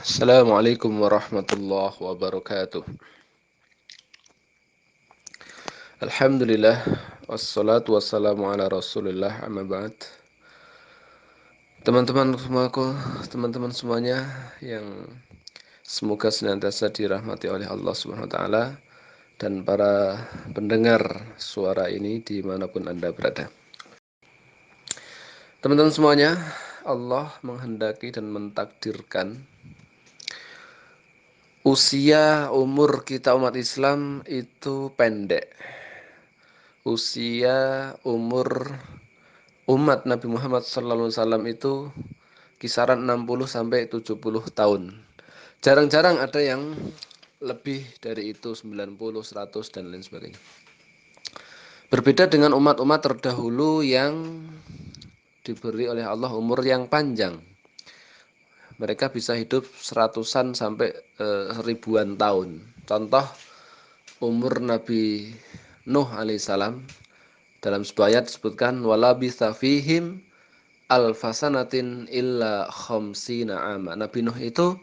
Assalamualaikum warahmatullahi wabarakatuh. Alhamdulillah, wassalatu wassalamu ala rasulillah, amma ba'd. Teman-teman semuanya yang semoga senantiasa dirahmati oleh Allah Subhanahu wa taala dan para pendengar suara ini dimanapun Anda berada. Teman-teman semuanya, Allah menghendaki dan mentakdirkan usia umur kita umat Islam itu pendek. Usia umur umat Nabi Muhammad SAW itu kisaran 60 sampai 70 tahun. Jarang-jarang ada yang lebih dari itu, 90, 100 dan lain sebagainya. Berbeda dengan umat-umat terdahulu yang diberi oleh Allah umur yang panjang. Mereka bisa hidup seratusan sampai ribuan tahun. Contoh umur Nabi Nuh alaihissalam dalam sebuah ayat disebutkan walabitha fihim alfasanatin illa khamsina ama. Nabi Nuh itu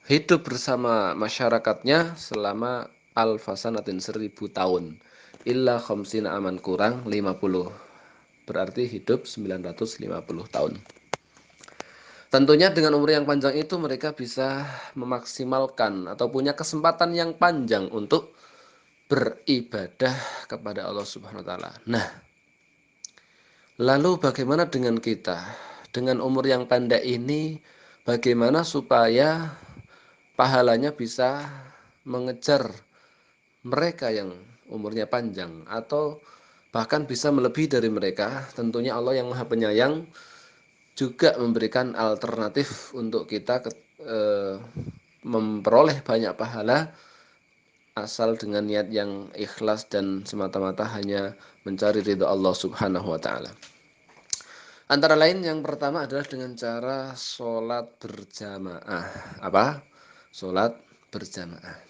hidup bersama masyarakatnya selama alfasanatin 1000 tahun. Illa khamsina aman kurang 50. Berarti hidup 950 tahun. Tentunya dengan umur yang panjang itu mereka bisa memaksimalkan atau punya kesempatan yang panjang untuk beribadah kepada Allah Subhanahu wa taala. Nah, lalu bagaimana dengan kita? Dengan umur yang pendek ini bagaimana supaya pahalanya bisa mengejar mereka yang umurnya panjang atau bahkan bisa melebihi dari mereka? Tentunya Allah yang Maha Penyayang juga memberikan alternatif untuk kita memperoleh banyak pahala asal dengan niat yang ikhlas dan semata-mata hanya mencari ridha Allah Subhanahu wa taala. Antara lain yang pertama adalah dengan cara sholat berjamaah. Apa? Sholat berjamaah.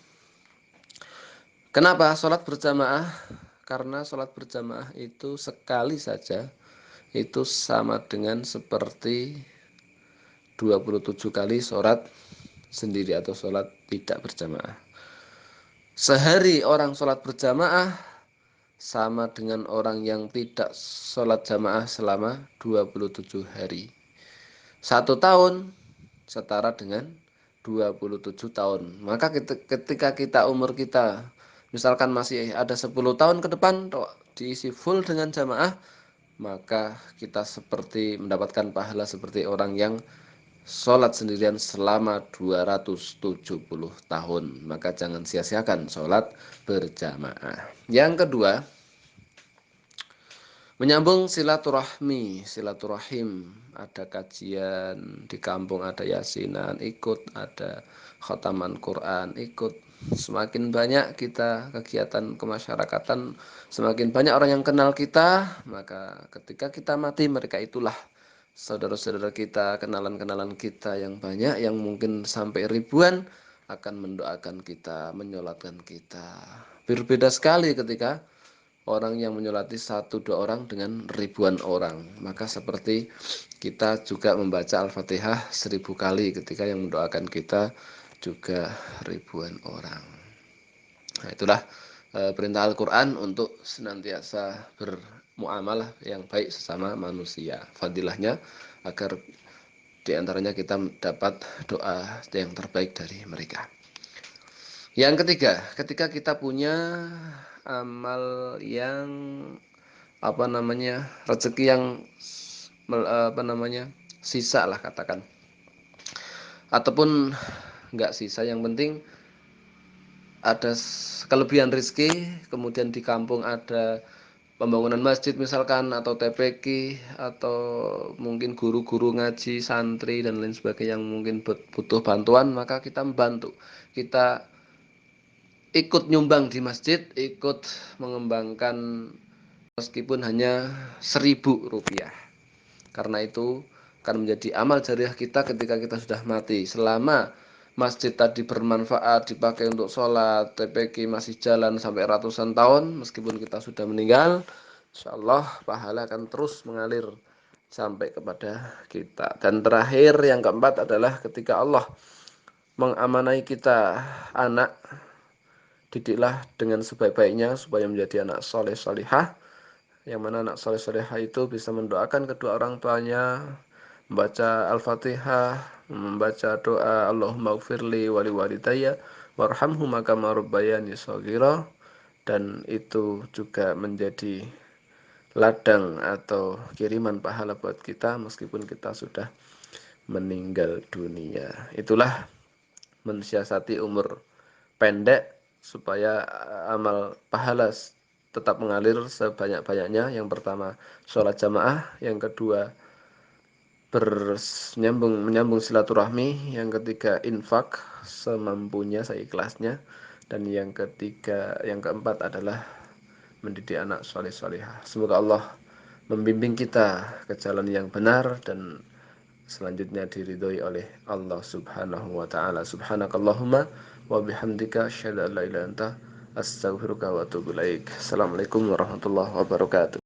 Kenapa sholat berjamaah? Karena sholat berjamaah itu sekali saja itu sama dengan seperti 27 kali sholat sendiri atau sholat tidak berjamaah. Sehari orang sholat berjamaah sama dengan orang yang tidak sholat jamaah selama 27 hari. 1 tahun setara dengan 27 tahun. Maka ketika kita umur kita misalkan masih ada 10 tahun ke depan diisi full dengan jamaah, maka kita seperti mendapatkan pahala seperti orang yang sholat sendirian selama 270 tahun. Maka jangan sia-siakan sholat berjamaah. Yang kedua, menyambung silaturahmi, silaturahim. Ada kajian di kampung, ada yasinan, ikut, ada khataman Quran, ikut. Semakin banyak kita kegiatan kemasyarakatan, semakin banyak orang yang kenal kita, maka ketika kita mati mereka itulah saudara-saudara kita, kenalan-kenalan kita yang banyak, yang mungkin sampai ribuan akan mendoakan kita, menyolatkan kita. Berbeda sekali ketika orang yang menyolati 1-2 orang dengan ribuan orang. Maka seperti kita juga membaca Al-Fatihah 1000 kali ketika yang mendoakan kita juga ribuan orang. Nah, itulah perintah Al-Quran untuk senantiasa bermuamalah yang baik sesama manusia. Fadilahnya agar diantaranya kita dapat doa yang terbaik dari mereka. Yang ketiga, ketika kita punya amal yang rezeki yang sisa lah katakan, ataupun enggak sisa, yang penting ada kelebihan rezeki, kemudian di kampung ada pembangunan masjid misalkan, atau TPQ, atau mungkin guru-guru ngaji, santri dan lain sebagainya yang mungkin butuh bantuan, maka kita membantu. Kita ikut nyumbang di masjid, ikut mengembangkan meskipun hanya Rp1000. Karena itu akan menjadi amal jariah kita ketika kita sudah mati. Selama masjid tadi bermanfaat, dipakai untuk sholat, TPQ masih jalan sampai ratusan tahun, meskipun kita sudah meninggal, insyaallah pahala akan terus mengalir sampai kepada kita. Dan terakhir yang keempat adalah ketika Allah mengamanai kita anak, didiklah dengan sebaik-baiknya supaya menjadi anak soleh solihah, yang mana anak soleh solihah itu bisa mendoakan kedua orang tuanya, membaca Al-Fatihah, membaca doa Allahumma gfirli wali walidayya warhamhuma kama rabbayani shaghira, dan itu juga menjadi ladang atau kiriman pahala buat kita meskipun kita sudah meninggal dunia. Itulah mensiasati umur pendek supaya amal pahala tetap mengalir sebanyak-banyaknya. Yang pertama sholat jamaah, yang kedua menyambung silaturahmi, yang ketiga infak semampunya seikhlasnya, dan yang keempat adalah mendidik anak soleh solehah. Semoga Allah membimbing kita ke jalan yang benar dan selanjutnya diridhoi oleh Allah Subhanahu wa taala. Subhanakallahumma wa bihamdika asyhadu an la ilaha illa anta astaghfiruka wa atubu ilaik. Assalamualaikum warahmatullahi wabarakatuh.